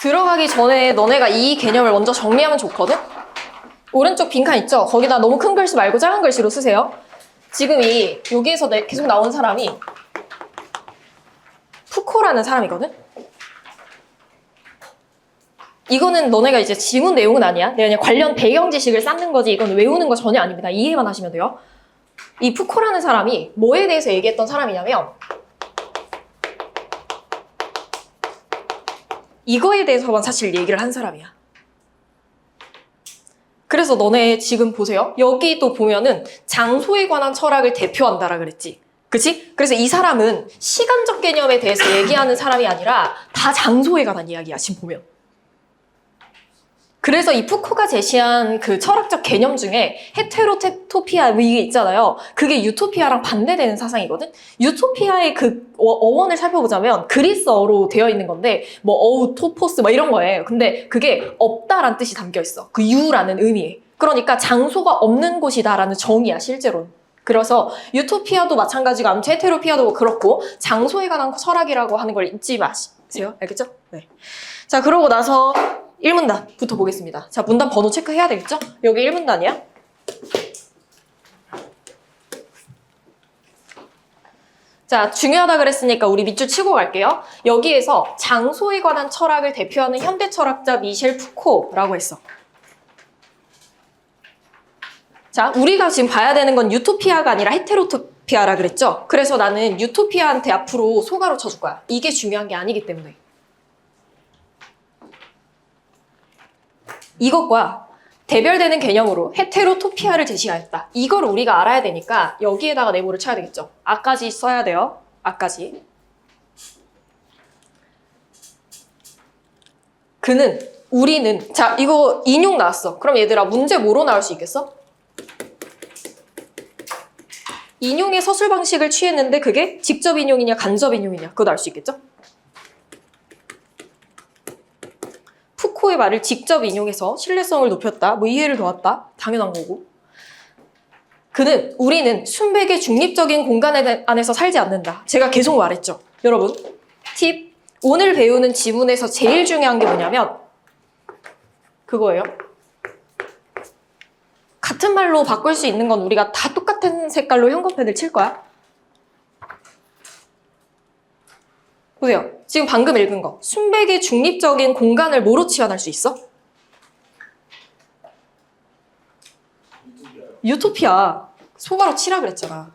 들어가기 전에 너네가 이 개념을 먼저 정리하면 좋거든? 오른쪽 빈칸 있죠? 거기다 너무 큰 글씨 말고 작은 글씨로 쓰세요. 지금 여기에서 계속 나온 사람이 푸코라는 사람이거든? 이거는 너네가 이제 지문 내용은 아니야. 내가 그냥 관련 배경 지식을 쌓는 거지. 이건 외우는 거 전혀 아닙니다. 이해만 하시면 돼요. 이 푸코라는 사람이 뭐에 대해서 얘기했던 사람이냐면 이거에 대해서만 사실 얘기를 한 사람이야. 그래서 너네 지금 보세요. 여기도 보면은 장소에 관한 철학을 대표한다라 그랬지. 그치? 그래서 이 사람은 시간적 개념에 대해서 얘기하는 사람이 아니라 다 장소에 관한 이야기야, 지금 보면. 그래서 이 푸코가 제시한 그 철학적 개념 중에 헤테로토피아 이게 있잖아요. 그게 유토피아랑 반대되는 사상이거든? 유토피아의 그 어원을 살펴보자면 그리스어로 되어 있는 건데 뭐 어우토포스 뭐 이런 거예요. 근데 그게 없다란 뜻이 담겨 있어. 그 유라는 의미에. 그러니까 장소가 없는 곳이다라는 정의야, 실제로는. 그래서 유토피아도 마찬가지고 아무튼 헤테로피아도 그렇고 장소에 관한 철학이라고 하는 걸 잊지 마세요. 알겠죠? 네. 자, 그러고 나서 1문단부터 보겠습니다. 자, 문단 번호 체크해야 되겠죠? 여기 1문단이야. 자, 중요하다 그랬으니까 우리 밑줄 치고 갈게요. 여기에서 장소에 관한 철학을 대표하는 현대 철학자 미셸 푸코라고 했어. 자, 우리가 지금 봐야 되는 건 유토피아가 아니라 헤테로토피아라 그랬죠? 그래서 나는 유토피아한테 앞으로 소가로 쳐줄 거야. 이게 중요한 게 아니기 때문에. 이것과 대별되는 개념으로 헤테로토피아를 제시하였다. 이걸 우리가 알아야 되니까 여기에다가 네모를 쳐야 되겠죠. 아까지 써야 돼요. 아까지. 그는, 우리는. 자, 이거 인용 나왔어. 그럼 얘들아 문제 뭐로 나올 수 있겠어? 인용의 서술 방식을 취했는데 그게 직접 인용이냐 간접 인용이냐 그거 나올 수 있겠죠? 푸코의 말을 직접 인용해서 신뢰성을 높였다, 뭐 이해를 도왔다, 당연한 거고. 그는, 우리는 순백의 중립적인 공간 안에서 살지 않는다. 제가 계속 말했죠. 여러분, 팁, 오늘 배우는 지문에서 제일 중요한 게 뭐냐면 그거예요. 같은 말로 바꿀 수 있는 건 우리가 다 똑같은 색깔로 형광펜을 칠 거야. 보세요. 지금 방금 읽은 거. 순백의 중립적인 공간을 뭐로 치환할 수 있어? 유토피아. 소가로 치라 그랬잖아.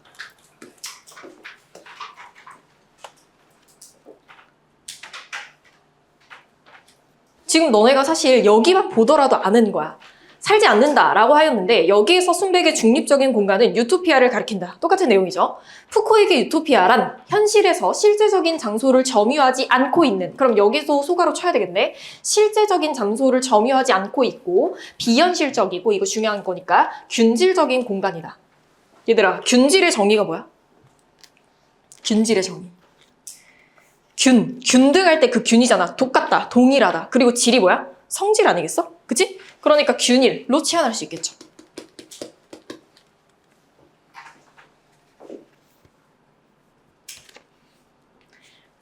지금 너네가 사실 여기만 보더라도 아는 거야. 살지 않는다라고 하였는데 여기에서 순백의 중립적인 공간은 유토피아를 가리킨다. 똑같은 내용이죠. 푸코에게 유토피아란 현실에서 실제적인 장소를 점유하지 않고 있는, 그럼 여기서 소가로 쳐야 되겠네. 실제적인 장소를 점유하지 않고 있고 비현실적이고, 이거 중요한 거니까 균질적인 공간이다. 얘들아, 균질의 정의가 뭐야? 균질의 정의. 균등할 때 그 균이잖아. 똑같다, 동일하다. 그리고 질이 뭐야? 성질 아니겠어? 그치? 그러니까 균일로 치환할 수 있겠죠.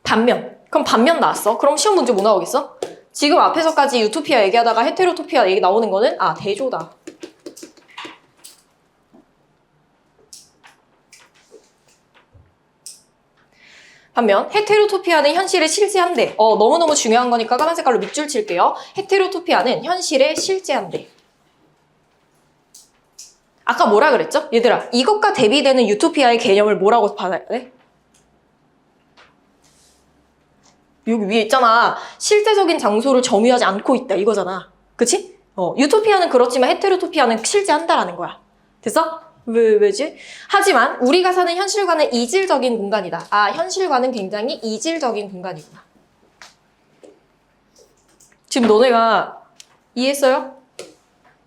반면. 그럼 반면 나왔어. 그럼 시험 문제 뭐 나오겠어? 지금 앞에서까지 유토피아 얘기하다가 헤테로토피아 얘기 나오는 거는 대조다. 반면 헤테로토피아는 현실에 실제한대. 너무너무 중요한 거니까 까만 색깔로 밑줄 칠게요. 헤테로토피아는 현실에 실제한대. 아까 뭐라 그랬죠? 얘들아, 이것과 대비되는 유토피아의 개념을 뭐라고 받아야 돼? 여기 위에 있잖아. 실제적인 장소를 점유하지 않고 있다 이거잖아. 그치? 유토피아는 그렇지만 헤테로토피아는 실제한다라는 거야. 됐어? 왜지? 하지만 우리가 사는 현실과는 이질적인 공간이다. 현실과는 굉장히 이질적인 공간이구나. 지금 너네가 이해했어요?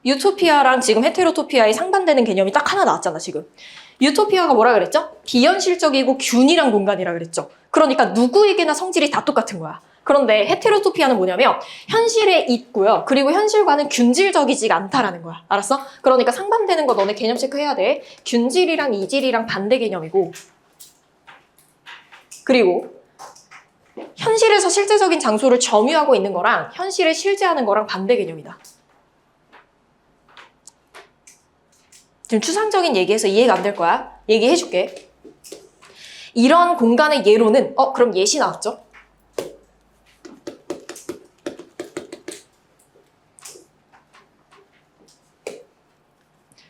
유토피아랑 지금 헤테로토피아의 상반되는 개념이 딱 하나 나왔잖아, 지금. 유토피아가 뭐라 그랬죠? 비현실적이고 균일한 공간이라 그랬죠. 그러니까 누구에게나 성질이 다 똑같은 거야. 그런데 헤테로토피아는 뭐냐면 현실에 있고요. 그리고 현실과는 균질적이지가 않다라는 거야. 알았어? 그러니까 상반되는 거 너네 개념 체크해야 돼. 균질이랑 이질이랑 반대 개념이고, 그리고 현실에서 실제적인 장소를 점유하고 있는 거랑 현실에 실제하는 거랑 반대 개념이다. 지금 추상적인 얘기해서 이해가 안 될 거야. 얘기해줄게. 이런 공간의 예로는 그럼 예시 나왔죠?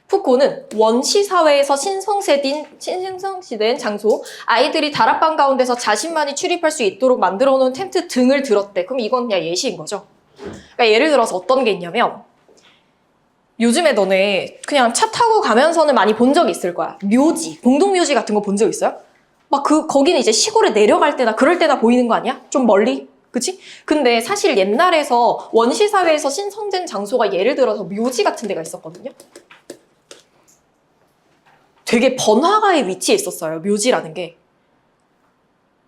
푸코는 원시 사회에서 신성시된 장소, 아이들이 다락방 가운데서 자신만이 출입할 수 있도록 만들어 놓은 텐트 등을 들었대. 그럼 이건 그냥 예시인 거죠. 그러니까 예를 들어서 어떤 게 있냐면 요즘에 너네 그냥 차 타고 가면서는 많이 본 적이 있을 거야. 묘지, 공동묘지 같은 거 본 적 있어요? 막 거기는 이제 시골에 내려갈 때나 그럴 때나 보이는 거 아니야? 좀 멀리? 그치? 근데 사실 옛날에서 원시 사회에서 신성된 장소가 예를 들어서 묘지 같은 데가 있었거든요. 되게 번화가에 위치해 있었어요. 묘지라는 게.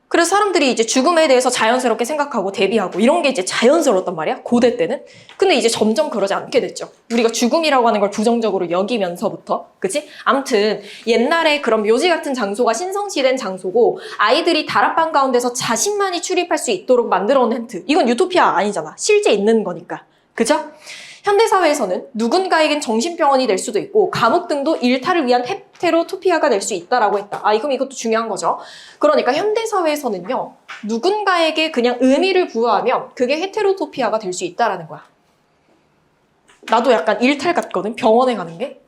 그래서 사람들이 이제 죽음에 대해서 자연스럽게 생각하고 대비하고 이런 게 이제 자연스러웠단 말이야. 고대 때는. 근데 이제 점점 그러지 않게 됐죠. 우리가 죽음이라고 하는 걸 부정적으로 여기면서부터. 그치? 아무튼 옛날에 그런 묘지 같은 장소가 신성시된 장소고 아이들이 다락방 가운데서 자신만이 출입할 수 있도록 만들어 놓은 텐트. 이건 유토피아 아니잖아. 실제 있는 거니까. 그죠? 현대사회에서는 누군가에겐 정신병원이 될 수도 있고 감옥 등도 일탈을 위한 헤테로토피아가 될 수 있다라고 했다. 그럼 이것도 중요한 거죠. 그러니까 현대사회에서는요. 누군가에게 그냥 의미를 부여하면 그게 헤테로토피아가 될 수 있다라는 거야. 나도 약간 일탈 같거든. 병원에 가는 게.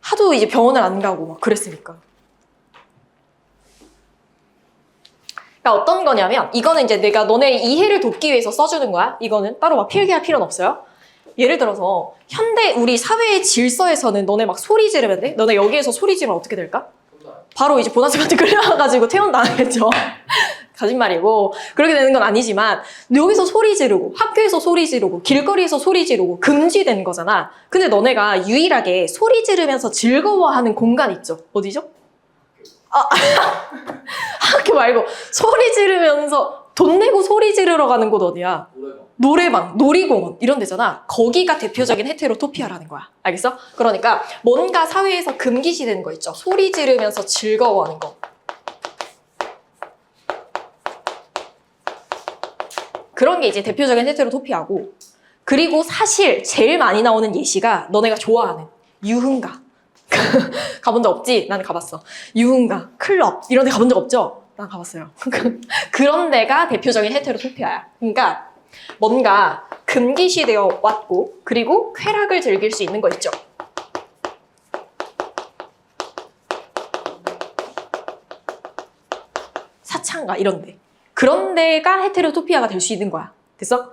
하도 이제 병원을 안 가고 막 그랬으니까. 그러니까 어떤 거냐면 이거는 이제 내가 너네 이해를 돕기 위해서 써주는 거야. 이거는 따로 막 필기할 필요는 없어요. 예를 들어서 현대 우리 사회의 질서에서는 너네 막 소리 지르면 돼? 너네 여기에서 소리 지르면 어떻게 될까? 바로 이제 보나스한테 끌려가가지고 퇴원당하겠죠. 거짓말이고 그렇게 되는 건 아니지만 여기서 소리 지르고 학교에서 소리 지르고 길거리에서 소리 지르고 금지된 거잖아. 근데 너네가 유일하게 소리 지르면서 즐거워하는 공간 있죠? 어디죠? 학교 말고 소리 지르면서 돈 내고 소리 지르러 가는 곳 어디야? 노래방, 놀이공원 이런 데잖아. 거기가 대표적인 헤테로토피아라는 거야. 알겠어? 그러니까 뭔가 사회에서 금기시되는 거 있죠. 소리 지르면서 즐거워하는 거. 그런 게 이제 대표적인 헤테로토피아고 그리고 사실 제일 많이 나오는 예시가 너네가 좋아하는 유흥가. 가본 적 없지? 나는 가봤어. 유흥가, 클럽 이런 데 가본 적 없죠? 난 가봤어요. 그런 데가 대표적인 헤테로토피아야. 그러니까 뭔가 금기시되어 왔고 그리고 쾌락을 즐길 수 있는 거 있죠. 사창가 이런 데. 그런 데가 헤테로토피아가 될 수 있는 거야. 됐어?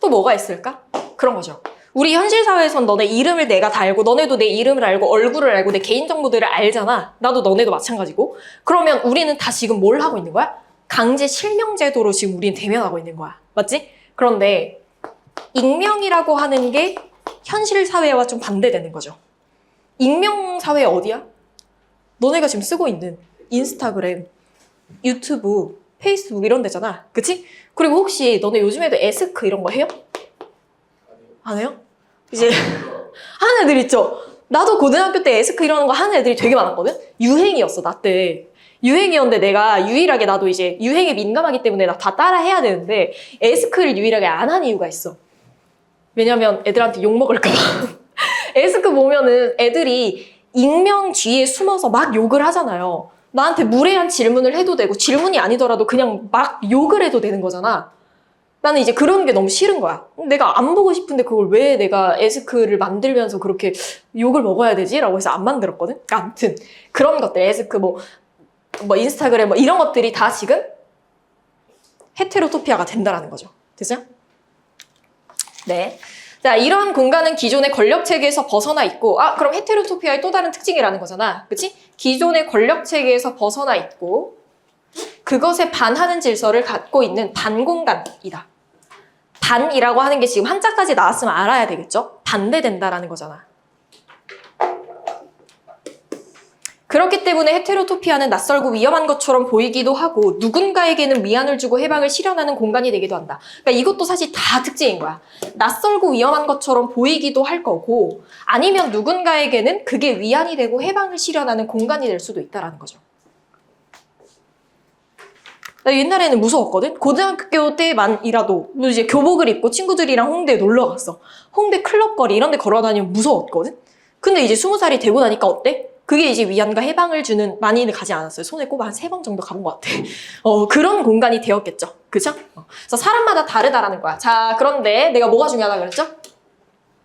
또 뭐가 있을까? 그런 거죠. 우리 현실 사회에선 너네 이름을 내가 다 알고 너네도 내 이름을 알고 얼굴을 알고 내 개인정보들을 알잖아. 나도 너네도 마찬가지고. 그러면 우리는 다 지금 뭘 하고 있는 거야? 강제 실명 제도로 지금 우리는 대면하고 있는 거야. 맞지? 그런데 익명이라고 하는 게 현실 사회와 좀 반대되는 거죠. 익명 사회 어디야? 너네가 지금 쓰고 있는 인스타그램, 유튜브, 페이스북 이런 데잖아. 그치? 그리고 혹시 너네 요즘에도 에스크 이런 거 해요? 안 해요? 이제 하는 애들 있죠? 나도 고등학교 때 에스크 이런 거 하는 애들이 되게 많았거든? 유행이었어, 나 때. 유행이었는데 내가 유일하게 나도 이제 유행에 민감하기 때문에 나 다 따라 해야 되는데 에스크를 유일하게 안 한 이유가 있어. 왜냐면 애들한테 욕먹을까 봐. 에스크 보면은 애들이 익명 뒤에 숨어서 막 욕을 하잖아요. 나한테 무례한 질문을 해도 되고 질문이 아니더라도 그냥 막 욕을 해도 되는 거잖아. 나는 이제 그런 게 너무 싫은 거야. 내가 안 보고 싶은데 그걸 왜 내가 에스크를 만들면서 그렇게 욕을 먹어야 되지? 라고 해서 안 만들었거든? 아무튼 그런 것들 에스크 뭐 인스타그램 뭐 이런 것들이 다 지금 헤테로토피아가 된다라는 거죠. 됐어요? 네. 자, 이런 공간은 기존의 권력 체계에서 벗어나 있고 그럼 헤테로토피아의 또 다른 특징이라는 거잖아. 그치? 기존의 권력 체계에서 벗어나 있고 그것에 반하는 질서를 갖고 있는 반공간이다. 반이라고 하는 게 지금 한자까지 나왔으면 알아야 되겠죠? 반대된다라는 거잖아. 그렇기 때문에 헤테로토피아는 낯설고 위험한 것처럼 보이기도 하고 누군가에게는 위안을 주고 해방을 실현하는 공간이 되기도 한다. 그러니까 이것도 사실 다 특징인 거야. 낯설고 위험한 것처럼 보이기도 할 거고 아니면 누군가에게는 그게 위안이 되고 해방을 실현하는 공간이 될 수도 있다는 거죠. 나 옛날에는 무서웠거든? 고등학교 때만이라도 뭐 이제 교복을 입고 친구들이랑 홍대에 놀러 갔어. 홍대 클럽거리 이런 데 걸어다니면 무서웠거든? 근데 이제 20살이 되고 나니까 어때? 그게 이제 위안과 해방을 주는, 많이는 가지 않았어요. 손에 꼽아 한 3번 정도 가본 것 같아. 그런 공간이 되었겠죠. 그죠? 그래서 사람마다 다르다라는 거야. 자, 그런데 내가 뭐가 중요하다 그랬죠?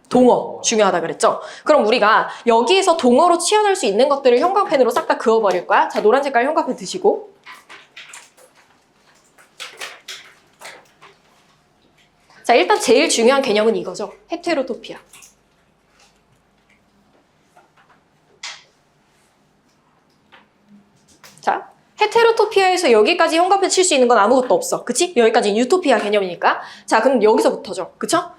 동어 중요하다 그랬죠? 그럼 우리가 여기에서 동어로 취현할 수 있는 것들을 형광펜으로 싹 다 그어버릴 거야. 자, 노란 색깔 형광펜 드시고. 자, 일단 제일 중요한 개념은 이거죠. 헤테로토피아. 자, 헤테로토피아에서 여기까지 형광펜 칠 수 있는 건 아무것도 없어. 그치? 여기까지 유토피아 개념이니까. 자, 그럼 여기서부터죠. 그쵸?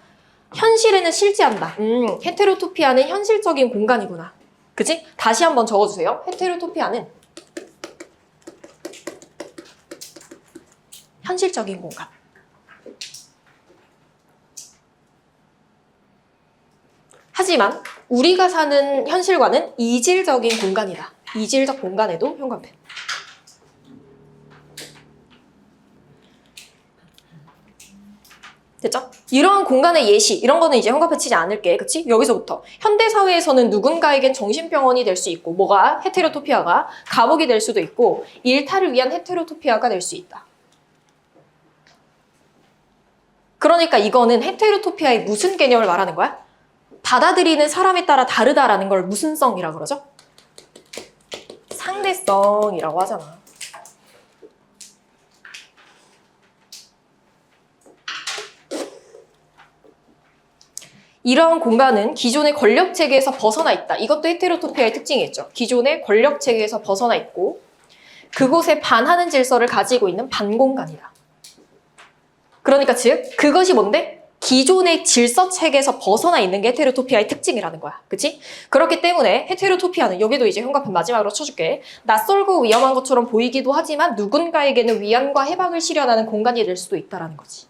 현실에는 실제한다. 헤테로토피아는 현실적인 공간이구나. 그치? 다시 한번 적어주세요. 헤테로토피아는 현실적인 공간. 하지만 우리가 사는 현실과는 이질적인 공간이다. 이질적 공간에도 형광펜. 됐죠? 이러한 공간의 예시, 이런 거는 이제 형광펜 치지 않을게. 그치? 여기서부터. 현대사회에서는 누군가에겐 정신병원이 될 수 있고, 뭐가? 헤테로토피아가 감옥이 될 수도 있고, 일탈을 위한 헤테로토피아가 될 수 있다. 그러니까 이거는 헤테로토피아의 무슨 개념을 말하는 거야? 받아들이는 사람에 따라 다르다라는 걸 무슨 성이라고 그러죠? 상대성이라고 하잖아. 이러한 공간은 기존의 권력체계에서 벗어나 있다. 이것도 헤테로토피아의 특징이겠죠. 기존의 권력체계에서 벗어나 있고 그곳에 반하는 질서를 가지고 있는 반공간이다. 그러니까 즉 그것이 뭔데? 기존의 질서체계에서 벗어나 있는 게 헤테로토피아의 특징이라는 거야. 그치? 그렇기 때문에 헤테로토피아는 여기도 이제 형광펜 마지막으로 쳐줄게. 낯설고 위험한 것처럼 보이기도 하지만 누군가에게는 위안과 해방을 실현하는 공간이 될 수도 있다는 거지.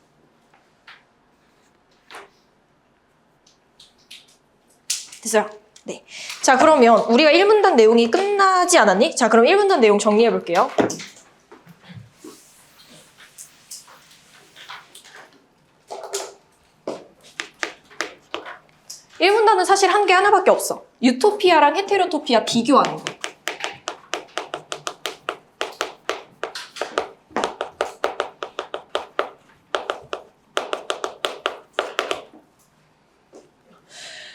됐어요? 네. 자, 그러면 우리가 1문단 내용이 끝나지 않았니? 자, 그럼 1문단 내용 정리해 볼게요. 일문단은 사실 한 개 하나밖에 없어. 유토피아랑 헤테로토피아 비교하는 거.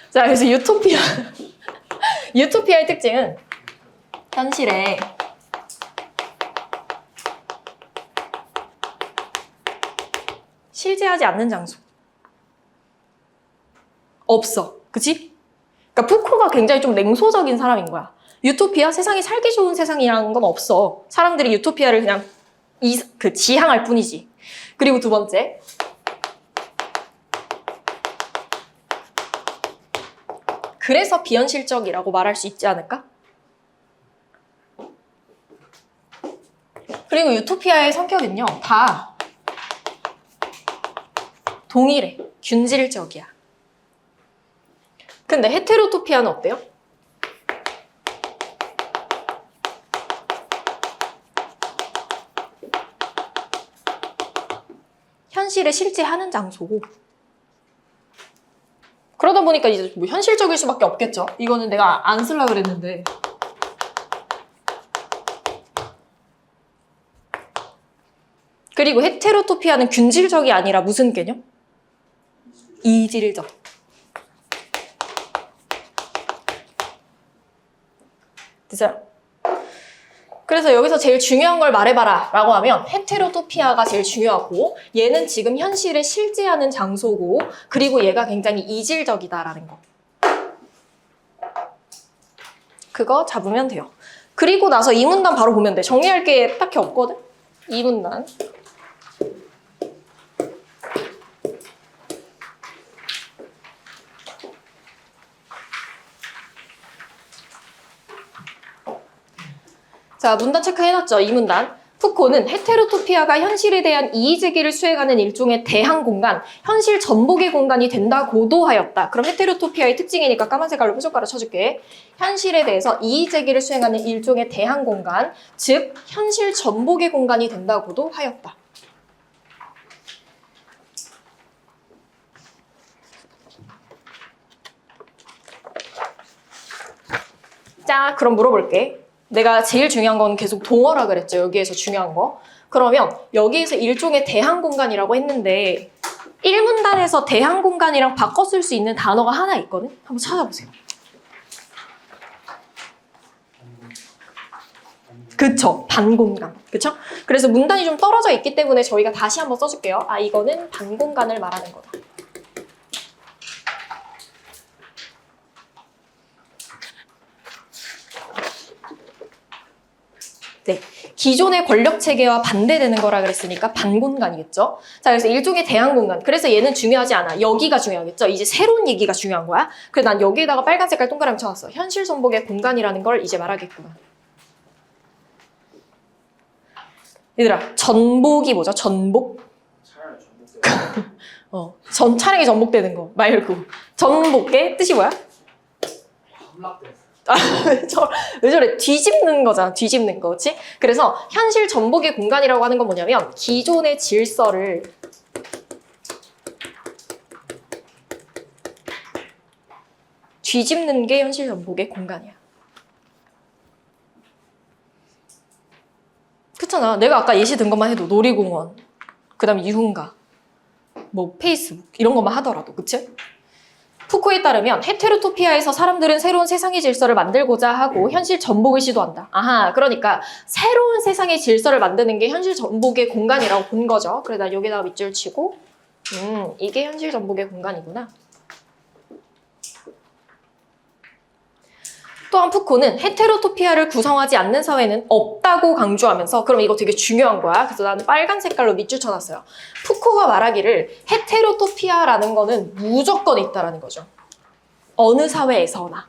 자, 그래서 유토피아의 특징은 현실에 실제하지 않는 장소. 없어. 그치? 그러니까 푸코가 굉장히 좀 냉소적인 사람인 거야. 유토피아? 세상이 살기 좋은 세상이라는 건 없어. 사람들이 유토피아를 그냥 지향할 뿐이지. 그리고 두 번째. 그래서 비현실적이라고 말할 수 있지 않을까? 그리고 유토피아의 성격은요, 다 동일해. 균질적이야. 근데 헤테로토피아는 어때요? 현실에 실제 하는 장소고. 그러다 보니까 이제 뭐 현실적일 수밖에 없겠죠. 이거는 내가 안 쓰려고 그랬는데. 그리고 헤테로토피아는 균질적이 아니라 무슨 개념? 이질적. 됐어요? 그래서 여기서 제일 중요한 걸 말해봐라 라고 하면 헤테로토피아가 제일 중요하고 얘는 지금 현실에 실제하는 장소고 그리고 얘가 굉장히 이질적이다라는 거. 그거 잡으면 돼요. 그리고 나서 이 문단 바로 보면 돼. 정리할 게 딱히 없거든? 이 문단. 자, 문단 체크해놨죠? 이 문단. 푸코는 헤테로토피아가 현실에 대한 이의제기를 수행하는 일종의 대항 공간, 현실 전복의 공간이 된다고도 하였다. 그럼 헤테로토피아의 특징이니까 까만 색깔로 뾰족가루 쳐줄게. 현실에 대해서 이의제기를 수행하는 일종의 대항 공간, 즉 현실 전복의 공간이 된다고도 하였다. 자, 그럼 물어볼게. 내가 제일 중요한 건 계속 동어라 그랬죠. 여기에서 중요한 거. 그러면 여기에서 일종의 대항 공간이라고 했는데 1문단에서 대항 공간이랑 바꿔 쓸 수 있는 단어가 하나 있거든? 한번 찾아보세요. 그쵸. 반공간. 그쵸? 그래서 문단이 좀 떨어져 있기 때문에 저희가 다시 한번 써줄게요. 아, 이거는 반공간을 말하는 거다. 네, 기존의 권력 체계와 반대되는 거라 그랬으니까 반공간이겠죠. 자, 그래서 일종의 대항 공간. 그래서 얘는 중요하지 않아. 여기가 중요하겠죠. 이제 새로운 얘기가 중요한 거야. 그래서 난 여기에다가 빨간 색깔 동그라미 쳐놨어. 현실 전복의 공간이라는 걸 이제 말하겠구나. 얘들아, 전복이 뭐죠? 전복? 차량이 전복되는 거 말고 전복의 뜻이 뭐야? 왜 저래? 뒤집는 거잖아. 뒤집는 거, 그렇지? 그래서 현실 전복의 공간이라고 하는 건 뭐냐면 기존의 질서를 뒤집는 게 현실 전복의 공간이야. 그렇잖아. 내가 아까 예시 든 것만 해도 놀이공원, 그 다음에 유흥가, 뭐 페이스북 이런 것만 하더라도, 그치? 푸코에 따르면 헤테로토피아에서 사람들은 새로운 세상의 질서를 만들고자 하고 현실 전복을 시도한다. 아하, 그러니까 새로운 세상의 질서를 만드는 게 현실 전복의 공간이라고 본 거죠. 그래서 나 여기다가 밑줄 치고 이게 현실 전복의 공간이구나. 또한 푸코는 헤테로토피아를 구성하지 않는 사회는 없다고 강조하면서 그럼 이거 되게 중요한 거야. 그래서 나는 빨간 색깔로 밑줄 쳐놨어요. 푸코가 말하기를 헤테로토피아라는 거는 무조건 있다라는 거죠. 어느 사회에서나.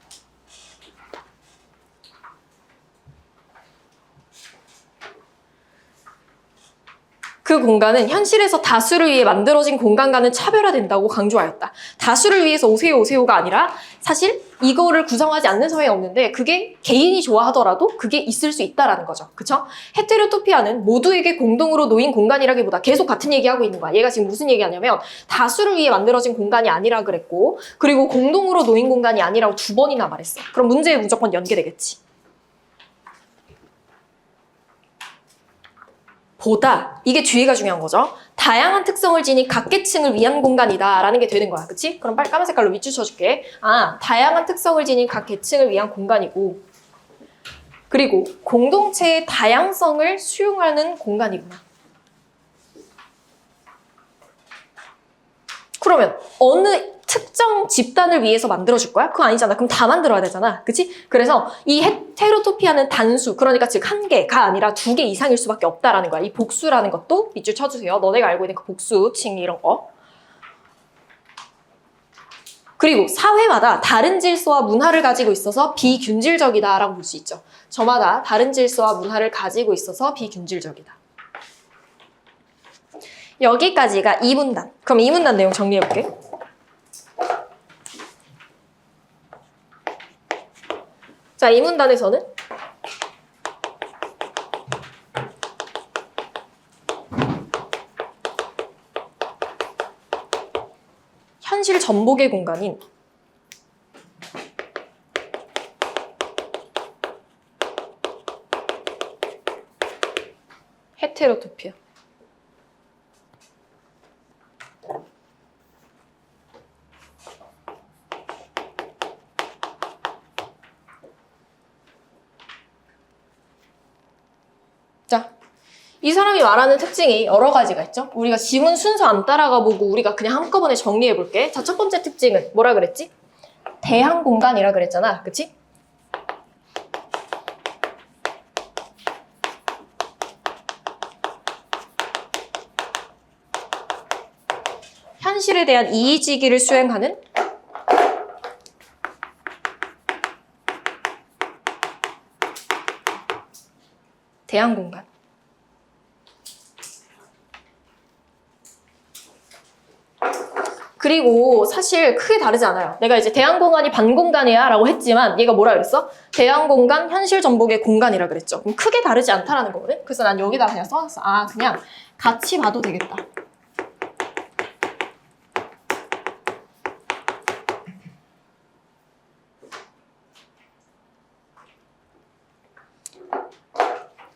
그 공간은 현실에서 다수를 위해 만들어진 공간과는 차별화된다고 강조하였다. 다수를 위해서 오세요 오세요가 아니라 사실 이거를 구성하지 않는 사회에 없는데 그게 개인이 좋아하더라도 그게 있을 수 있다라는 거죠. 그쵸? 헤테로토피아는 모두에게 공동으로 놓인 공간이라기보다 계속 같은 얘기하고 있는 거야. 얘가 지금 무슨 얘기하냐면 다수를 위해 만들어진 공간이 아니라 그랬고 그리고 공동으로 놓인 공간이 아니라고 2번이나 말했어. 그럼 문제에 무조건 연계되겠지. 보다 이게 뒤에가 중요한 거죠. 다양한 특성을 지닌 각 계층을 위한 공간이다 라는 게 되는 거야. 그치? 그럼 빨리 까만 색깔로 밑줄 쳐줄게. 아, 다양한 특성을 지닌 각 계층을 위한 공간이고 그리고 공동체의 다양성을 수용하는 공간이구나. 그러면 어느 특정 집단을 위해서 만들어줄 거야? 그거 아니잖아. 그럼 다 만들어야 되잖아. 그치? 그래서 이 헤테로토피아는 단수, 그러니까 즉 한 개가 아니라 2개 이상일 수밖에 없다라는 거야. 이 복수라는 것도 밑줄 쳐주세요. 너네가 알고 있는 그 복수, 칭 이런 거. 그리고 사회마다 다른 질서와 문화를 가지고 있어서 비균질적이다라고 볼 수 있죠. 저마다 다른 질서와 문화를 가지고 있어서 비균질적이다. 여기까지가 2문단. 그럼 2문단 내용 정리해볼게. 자, 2문단에서는 현실 전복의 공간인 헤테로토피아. 자, 이 사람이 말하는 특징이 여러 가지가 있죠. 우리가 지문 순서 안 따라가 보고 우리가 그냥 한꺼번에 정리해 볼게. 자, 첫 번째 특징은 뭐라 그랬지? 대항 공간이라 그랬잖아. 그치? 현실에 대한 이의지기를 수행하는 대항 공간. 그리고 사실 크게 다르지 않아요. 내가 이제 대항공간이 반공간이야 라고 했지만 얘가 뭐라 그랬어? 대항공간 현실 전복의 공간이라 그랬죠. 그럼 크게 다르지 않다라는 거거든? 그래서 난 여기다 그냥 써놨어. 아, 그냥 같이 봐도 되겠다.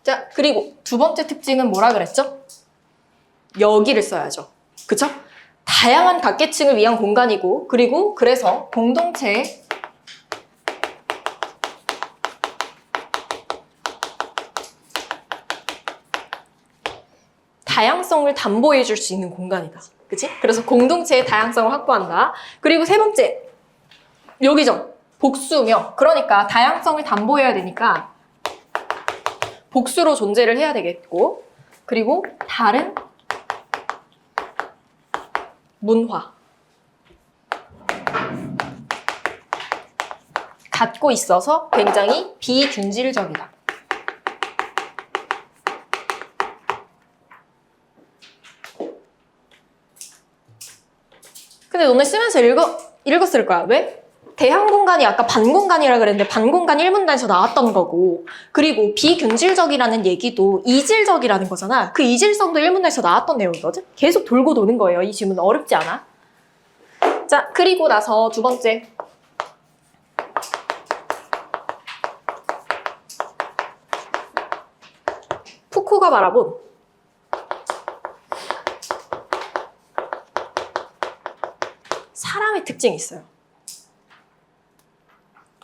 자, 그리고 두 번째 특징은 뭐라 그랬죠? 여기를 써야죠. 그쵸? 다양한 각계층을 위한 공간이고, 그리고 그래서 공동체의 다양성을 담보해 줄 수 있는 공간이다. 그치? 그래서 공동체의 다양성을 확보한다. 그리고 세 번째, 여기죠. 복수며. 그러니까 다양성을 담보해야 되니까 복수로 존재를 해야 되겠고, 그리고 다른 문화 갖고 있어서 굉장히 비균질적이다. 근데 너네 쓰면서 읽었을 거야. 왜? 대항공간이 아까 반공간이라 그랬는데 반공간 1문단에서 나왔던 거고, 그리고 비균질적이라는 얘기도 이질적이라는 거잖아. 그 이질성도 1문단에서 나왔던 내용이거든? 계속 돌고 도는 거예요. 이 질문 어렵지 않아? 자, 그리고 나서 두 번째. 푸코가 바라본 사람의 특징이 있어요.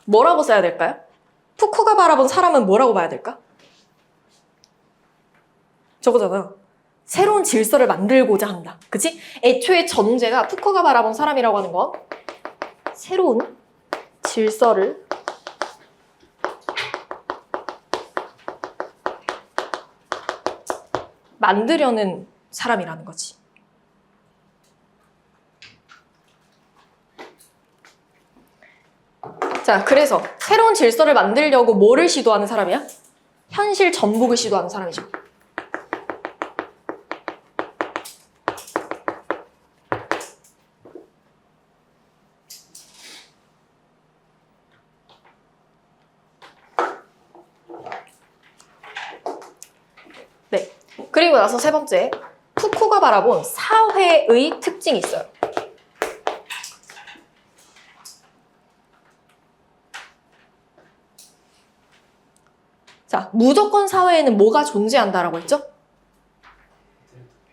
뭐라고 써야 될까요? 푸코가 바라본 사람은 뭐라고 봐야 될까? 저거잖아요. 새로운 질서를 만들고자 한다. 그치? 애초에 전제가 푸코가 바라본 사람이라고 하는 건 새로운 질서를 만들려는 사람이라는 거지. 자, 그래서 새로운 질서를 만들려고 뭐를 시도하는 사람이야? 현실 전복을 시도하는 사람이죠. 네. 그리고 나서 세 번째, 푸코가 바라본 사회의 특징이 있어요. 자, 무조건 사회에는 뭐가 존재한다라고 했죠?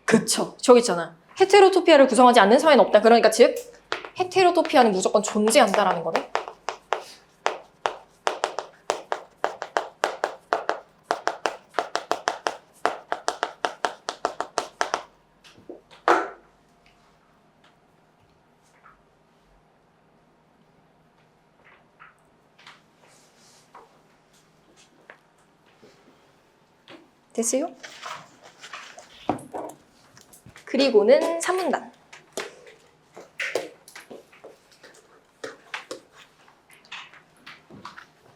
그쵸. 저기 있잖아. 헤테로토피아를 구성하지 않는 사회는 없다. 그러니까 즉, 헤테로토피아는 무조건 존재한다라는 거네. 됐어요? 그리고는 3문단.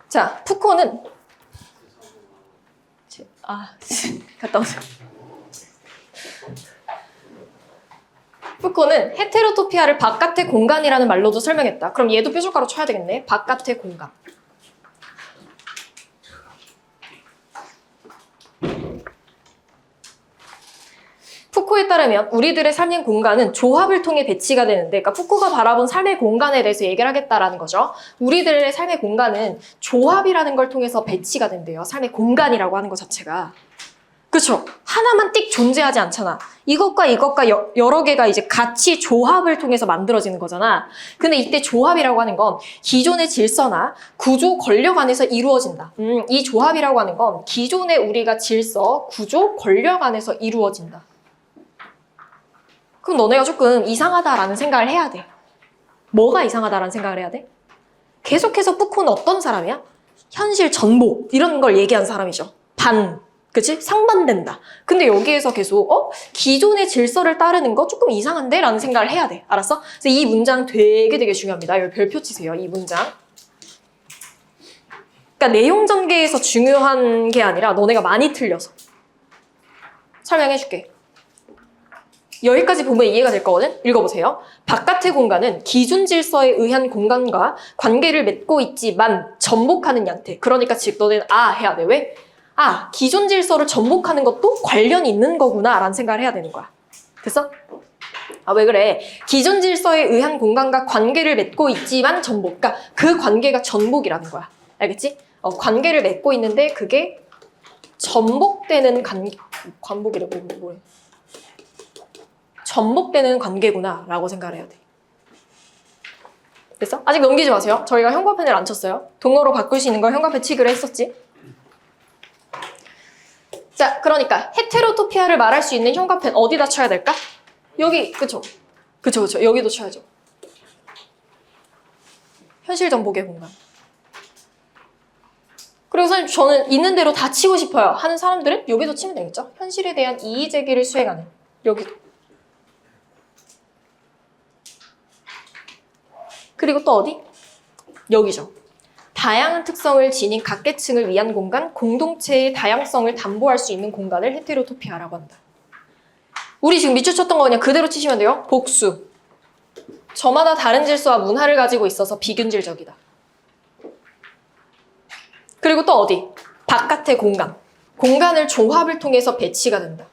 자, 푸코는 갔다 오세요. 푸코는 헤테로토피아를 바깥의 공간이라는 말로도 설명했다. 그럼 얘도 뾰족가로 쳐야 되겠네. 바깥의 공간. 푸코에 따르면 우리들의 삶의 공간은 조합을 통해 배치가 되는데, 그러니까 푸코가 바라본 삶의 공간에 대해서 얘기를 하겠다라는 거죠. 우리들의 삶의 공간은 조합이라는 걸 통해서 배치가 된대요. 삶의 공간이라고 하는 것 자체가. 그쵸? 하나만 띡 존재하지 않잖아. 이것과 이것과 여러 개가 이제 같이 조합을 통해서 만들어지는 거잖아. 근데 이때 조합이라고 하는 건 기존의 질서나 구조, 권력 안에서 이루어진다. 이 조합이라고 하는 건 기존의 우리가 질서, 구조, 권력 안에서 이루어진다. 그럼 너네가 조금 이상하다라는 생각을 해야 돼. 뭐가 이상하다라는 생각을 해야 돼? 계속해서 푸코는 어떤 사람이야? 현실 전복 이런 걸 얘기한 사람이죠. 그치? 상반된다. 근데 여기에서 계속 기존의 질서를 따르는 거 조금 이상한데? 라는 생각을 해야 돼. 알았어? 그래서 이 문장 되게 중요합니다. 여기 별표 치세요. 이 문장. 그러니까 내용 전개에서 중요한 게 아니라 너네가 많이 틀려서. 설명해줄게. 여기까지 보면 이해가 될 거거든? 읽어보세요. 바깥의 공간은 기준 질서에 의한 공간과 관계를 맺고 있지만 전복하는 양태. 그러니까 즉 너는 해야 돼. 왜? 기존 질서를 전복하는 것도 관련이 있는 거구나 라는 생각을 해야 되는 거야. 됐어? 왜 그래? 기존 질서에 의한 공간과 관계를 맺고 있지만 전복. 그러니까 그 관계가 전복이라는 거야. 알겠지? 관계를 맺고 있는데 그게 전복되는 관복이라고 뭐래? 전복되는 관계구나 라고 생각을 해야 돼. 됐어? 아직 넘기지 마세요. 저희가 형광펜을 안 쳤어요. 동어로 바꿀 수 있는 걸 형광펜 치기로 했었지. 자, 그러니까 헤테로토피아를 말할 수 있는 형광펜 어디다 쳐야 될까? 여기, 그쵸? 그쵸. 여기도 쳐야죠. 현실 전복의 공간. 그리고 선생님 저는 있는 대로 다 치고 싶어요 하는 사람들은 여기도 치면 되겠죠? 현실에 대한 이의제기를 수행하는 여기도. 그리고 또 어디? 여기죠. 다양한 특성을 지닌 각 계층을 위한 공간, 공동체의 다양성을 담보할 수 있는 공간을 헤테로토피아라고 한다. 우리 지금 밑줄 쳤던 거 그냥 그대로 치시면 돼요. 복수. 저마다 다른 질서와 문화를 가지고 있어서 비균질적이다. 그리고 또 어디? 바깥의 공간. 공간을 조합을 통해서 배치가 된다.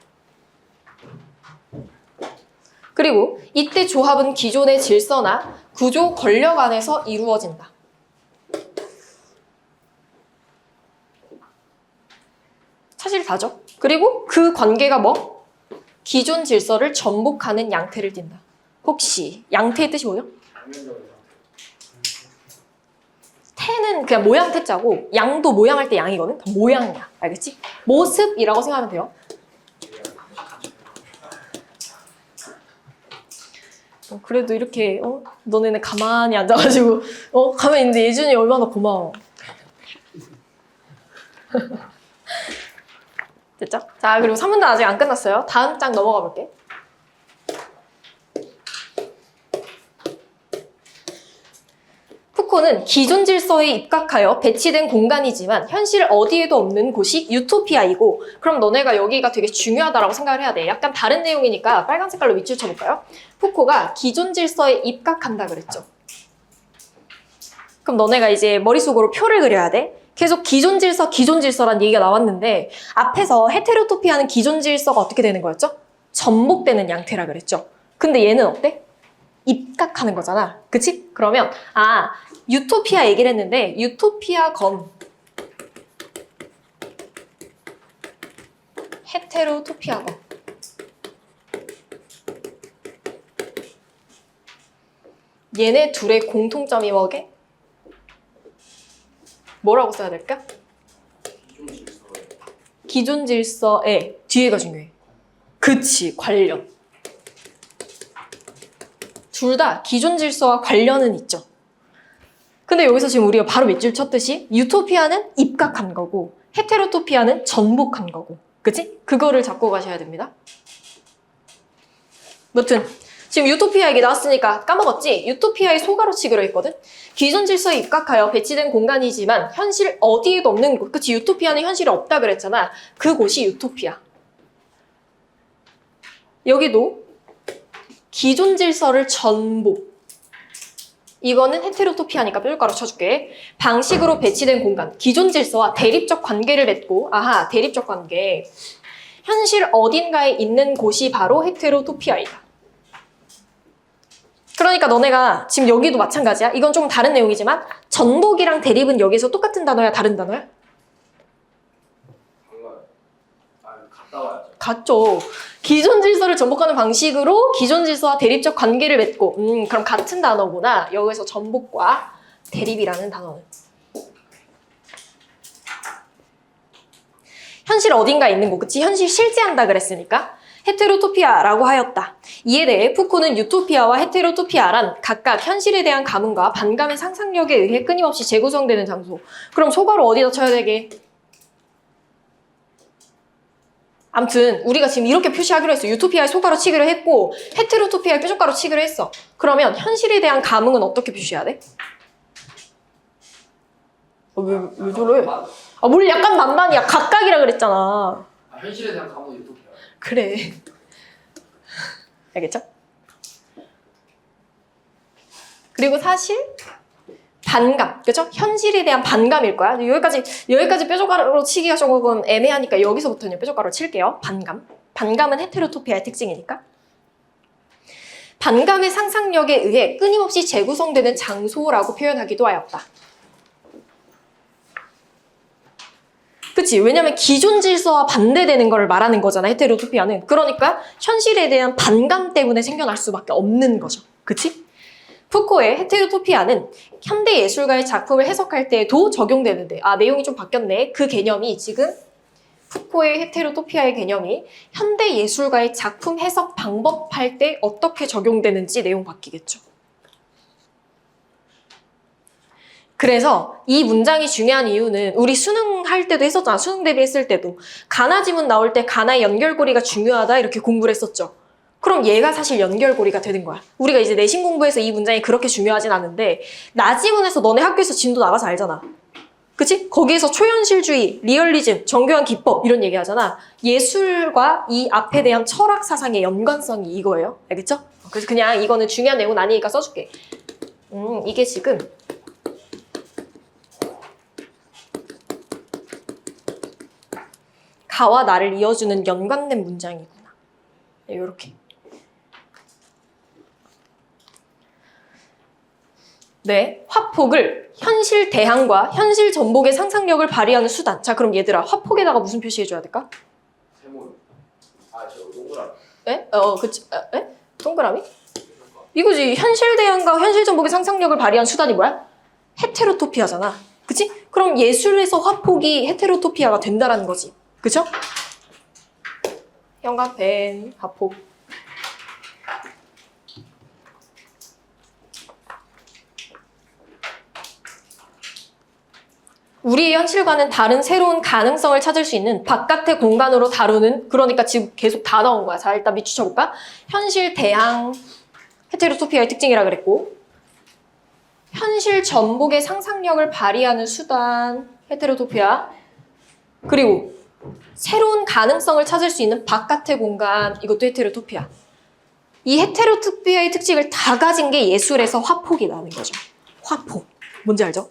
그리고 이때 조합은 기존의 질서나 구조 권력 안에서 이루어진다. 사실 다죠. 그리고 그 관계가 뭐? 기존 질서를 전복하는 양태를 띈다. 혹시 양태의 뜻이 뭐죠? 태는 그냥 모양 태자고 양도 모양할 때 양이거든. 다 모양이야. 알겠지? 모습이라고 생각하면 돼요. 그래도 이렇게 너네는 가만히 앉아가지고 가만히 있는데 예준이 얼마나 고마워. 됐죠? 자, 그리고 3문단 아직 안 끝났어요. 다음 장 넘어가 볼게. 푸코는 기존 질서에 입각하여 배치된 공간이지만 현실 어디에도 없는 곳이 유토피아이고, 그럼 너네가 여기가 되게 중요하다고 생각을 해야 돼. 약간 다른 내용이니까 빨간 색깔로 밑줄 쳐볼까요? 푸코가 기존 질서에 입각한다 그랬죠. 그럼 너네가 이제 머릿속으로 표를 그려야 돼. 계속 기존 질서란 얘기가 나왔는데 앞에서 헤테로토피아는 기존 질서가 어떻게 되는 거였죠? 전복되는 양태라 그랬죠. 근데 얘는 어때? 입각하는 거잖아. 그치? 그러면 유토피아 얘기를 했는데 유토피아 검 헤테로토피아 검 얘네 둘의 공통점이 뭐게? 뭐라고 써야 될까? 기존 질서의 뒤에가 중요해. 그치, 관련. 둘 다 기존 질서와 관련은 있죠. 근데 여기서 지금 우리가 바로 밑줄 쳤듯이 유토피아는 입각한 거고 헤테로토피아는 전복한 거고. 그치? 그거를 잡고 가셔야 됩니다. 무튼 지금 유토피아 얘기 나왔으니까 까먹었지? 유토피아의 소가로치기로 했거든? 기존 질서에 입각하여 배치된 공간이지만 현실 어디에도 없는 곳. 그치? 유토피아는 현실이 없다 그랬잖아. 그곳이 유토피아. 여기도 기존 질서를 전복. 이거는 헤테로토피아니까 뾰족가로 쳐줄게. 방식으로 배치된 공간. 기존 질서와 대립적 관계를 맺고 대립적 관계. 현실 어딘가에 있는 곳이 바로 헤테로토피아이다. 그러니까 너네가 지금 여기도 마찬가지야. 이건 좀 다른 내용이지만 전복이랑 대립은 여기서 똑같은 단어야? 다른 단어야? 달라요. 갔다 와야죠. 같죠. 기존 질서를 전복하는 방식으로 기존 질서와 대립적 관계를 맺고 그럼 같은 단어구나. 여기서 전복과 대립이라는 단어는. 현실 어딘가에 있는 곳. 그치? 현실 실제한다 그랬으니까. 헤테로토피아라고 하였다. 이에 대해 푸코는 유토피아와 헤테로토피아란 각각 현실에 대한 감흥과 반감의 상상력에 의해 끊임없이 재구성되는 장소. 그럼 소가로 어디다 쳐야 되게? 암튼 우리가 지금 이렇게 표시하기로 했어. 유토피아의 소가로 치기로 했고 헤테로토피아의 뾰족가로 치기로 했어. 그러면 현실에 대한 감흥은 어떻게 표시해야 돼? 왜 저래? 뭘 약간 반반이야. 각각이라 그랬잖아. 현실에 대한 감은 유토피아. 그래. 알겠죠? 그리고 사실 반감, 그죠? 현실에 대한 반감일 거야. 여기까지 뾰족가루로 치기가 조금 애매하니까 여기서부터는 뾰족가루로 칠게요. 반감은 헤테로토피아의 특징이니까. 반감의 상상력에 의해 끊임없이 재구성되는 장소라고 표현하기도 하였다. 그치? 왜냐면 기존 질서와 반대되는 걸 말하는 거잖아, 헤테로토피아는. 그러니까 현실에 대한 반감 때문에 생겨날 수밖에 없는 거죠. 그치? 푸코의 헤테로토피아는 현대 예술가의 작품을 해석할 때에도 적용되는데, 내용이 좀 바뀌었네. 그 개념이 지금 푸코의 헤테로토피아의 개념이 현대 예술가의 작품 해석 방법 할 때 어떻게 적용되는지 내용 바뀌겠죠. 그래서 이 문장이 중요한 이유는 우리 수능 할 때도 했었잖아. 수능 대비했을 때도. 가나 지문 나올 때 가나의 연결고리가 중요하다 이렇게 공부를 했었죠. 그럼 얘가 사실 연결고리가 되는 거야. 우리가 이제 내신 공부에서 이 문장이 그렇게 중요하진 않은데 나지문에서 너네 학교에서 진도 나가서 알잖아. 그치? 거기에서 초현실주의, 리얼리즘, 정교한 기법 이런 얘기 하잖아. 예술과 이 앞에 대한 철학 사상의 연관성이 이거예요. 알겠죠? 그래서 그냥 이거는 중요한 내용은 아니니까 써줄게. 이게 지금 가와 나를 이어주는 연관된 문장이구나. 이렇게. 네, 화폭을 현실 대항과 현실 전복의 상상력을 발휘하는 수단. 자, 그럼 얘들아, 화폭에다가 무슨 표시해줘야 될까? 세모. 저 동그라미. 에? 그치. 에? 동그라미? 이거지. 현실 대항과 현실 전복의 상상력을 발휘한 수단이 뭐야? 헤테로토피아잖아. 그치? 그럼 예술에서 화폭이 헤테로토피아가 된다라는 거지. 그쵸? 형광펜, 화폭. 우리의 현실과는 다른 새로운 가능성을 찾을 수 있는 바깥의 공간으로 다루는, 그러니까 지금 계속 다 나온 거야. 자, 일단 밑줄 쳐볼까? 현실 대항 헤테로토피아의 특징이라 그랬고, 현실 전복의 상상력을 발휘하는 수단 헤테로토피아, 그리고 새로운 가능성을 찾을 수 있는 바깥의 공간, 이것도 헤테로토피아. 이 헤테로토피아의 특징을 다 가진 게 예술에서 화폭이 나오는 거죠. 화폭. 뭔지 알죠?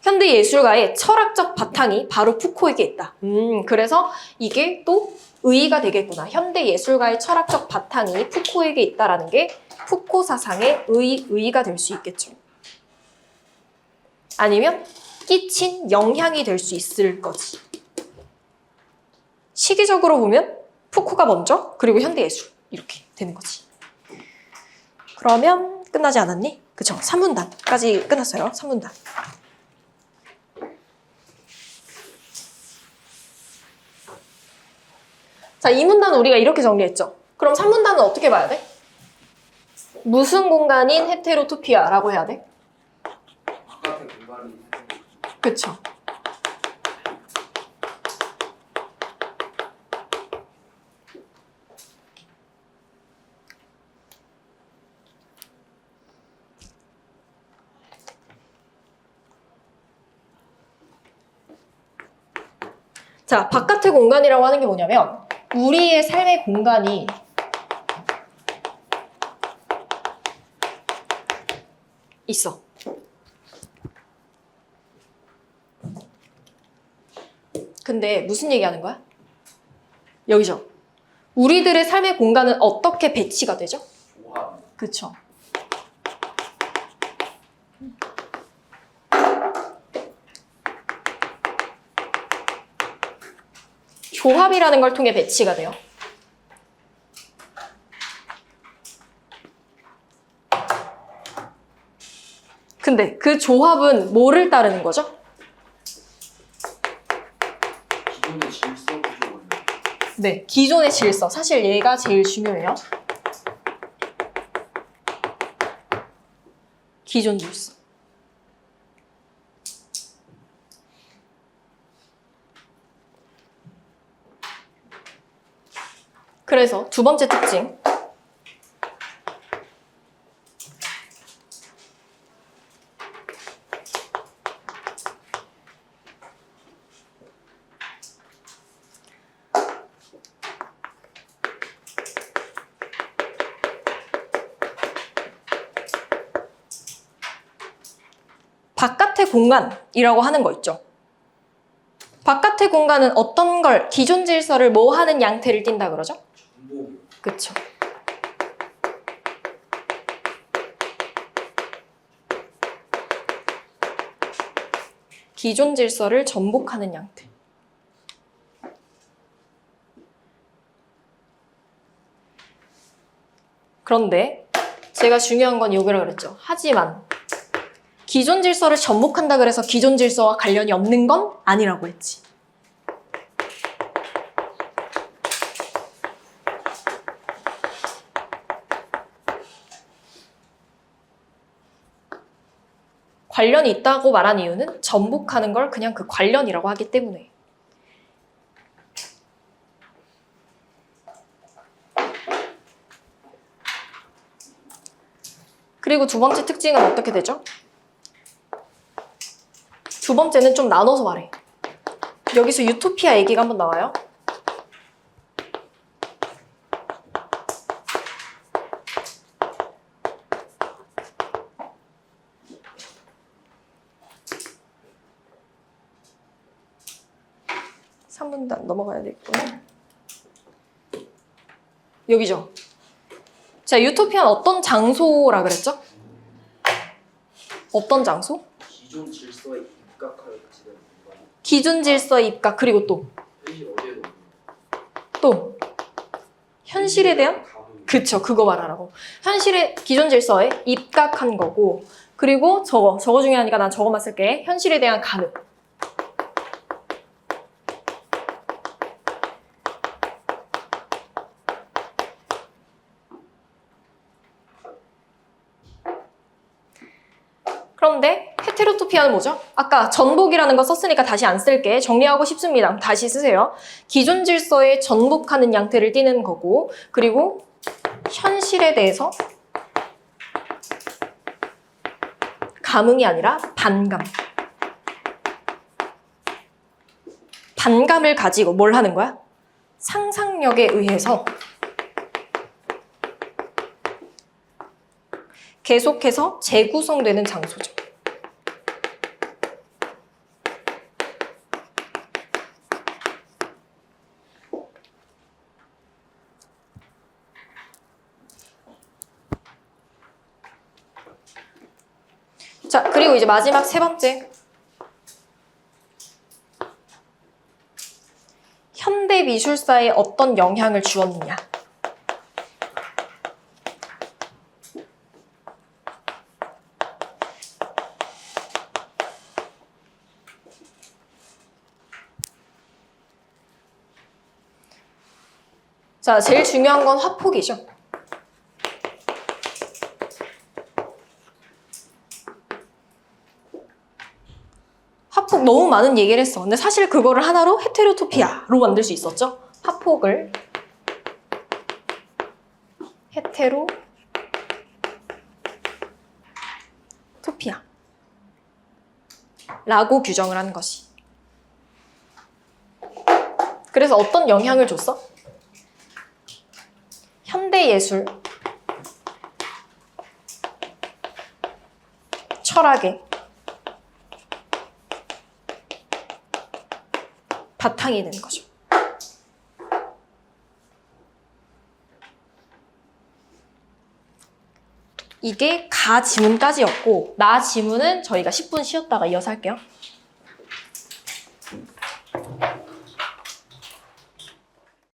현대 예술가의 철학적 바탕이 바로 푸코에게 있다. 그래서 이게 또 의의가 되겠구나. 현대 예술가의 철학적 바탕이 푸코에게 있다라는 게 푸코 사상의 의의가 될 수 있겠죠. 아니면 끼친 영향이 될 수 있을 거지. 시기적으로 보면 푸코가 먼저, 그리고 현대 예술 이렇게 되는 거지. 그러면 끝나지 않았니? 그쵸? 3문단까지 끝났어요. 3문단. 자, 2문단은 우리가 이렇게 정리했죠. 그럼 3문단은 어떻게 봐야 돼? 무슨 공간인 헤테로토피아라고 해야 돼? 바깥의 공간이. 그쵸. 자, 바깥의 공간이라고 하는 게 뭐냐면 우리의 삶의 공간이 있어. 근데 무슨 얘기하는 거야? 여기죠. 우리들의 삶의 공간은 어떻게 배치가 되죠? 조합. 그쵸. 조합이라는 걸 통해 배치가 돼요. 근데 그 조합은 뭐를 따르는 거죠? 기존의 질서 구조 원리. 네, 기존의 질서. 사실 얘가 제일 중요해요. 기존 질서. 그래서 두 번째 특징. 바깥의 공간이라고 하는 거 있죠. 바깥의 공간은 어떤 걸, 기존 질서를 뭐 하는 양태를 띈다 그러죠? 전복이요. 그쵸. 기존 질서를 전복하는 양태. 그런데 제가 중요한 건 이거라 그랬죠. 하지만 기존 질서를 전복한다 그래서 기존 질서와 관련이 없는 건 아니라고 했지. 관련이 있다고 말한 이유는 전복하는 걸 그냥 그 관련이라고 하기 때문에. 그리고 두 번째 특징은 어떻게 되죠? 두 번째는 좀 나눠서 말해. 여기서 유토피아 얘기가 한번 나와요. 넘어가야 되겠구나. 여기죠. 자, 유토피아는 어떤 장소라 그랬죠? 어떤 장소? 기존 질서에 입각하여 가지는 공간. 기존 질서의 입각, 그리고 현실 어디에도 없는 또 현실에 대한? 감흥. 그쵸, 그거 말하라고. 현실의 기존 질서에 입각한 거고, 그리고 저거 중요하니까 난 저거만 쓸게. 현실에 대한 가능. 그런데 헤테로토피아는 뭐죠? 아까 전복이라는 거 썼으니까 다시 안 쓸게. 정리하고 싶습니다. 다시 쓰세요. 기존 질서에 전복하는 양태를 띠는 거고, 그리고 현실에 대해서 감흥이 아니라 반감. 반감을 가지고 뭘 하는 거야? 상상력에 의해서 계속해서 재구성되는 장소죠. 자, 그리고 이제 마지막 세 번째. 현대 미술사에 어떤 영향을 주었느냐. 자, 제일 중요한 건 화폭이죠. 화폭 너무 많은 얘기를 했어. 근데 사실 그거를 하나로 헤테로토피아로 만들 수 있었죠. 화폭을 헤테로토피아 라고 규정을 하는 것이. 그래서 어떤 영향을 줬어? 현대예술, 철학의 바탕이 되는 거죠. 이게 가 지문까지였고, 나 지문은 저희가 10분 쉬었다가 이어서 할게요.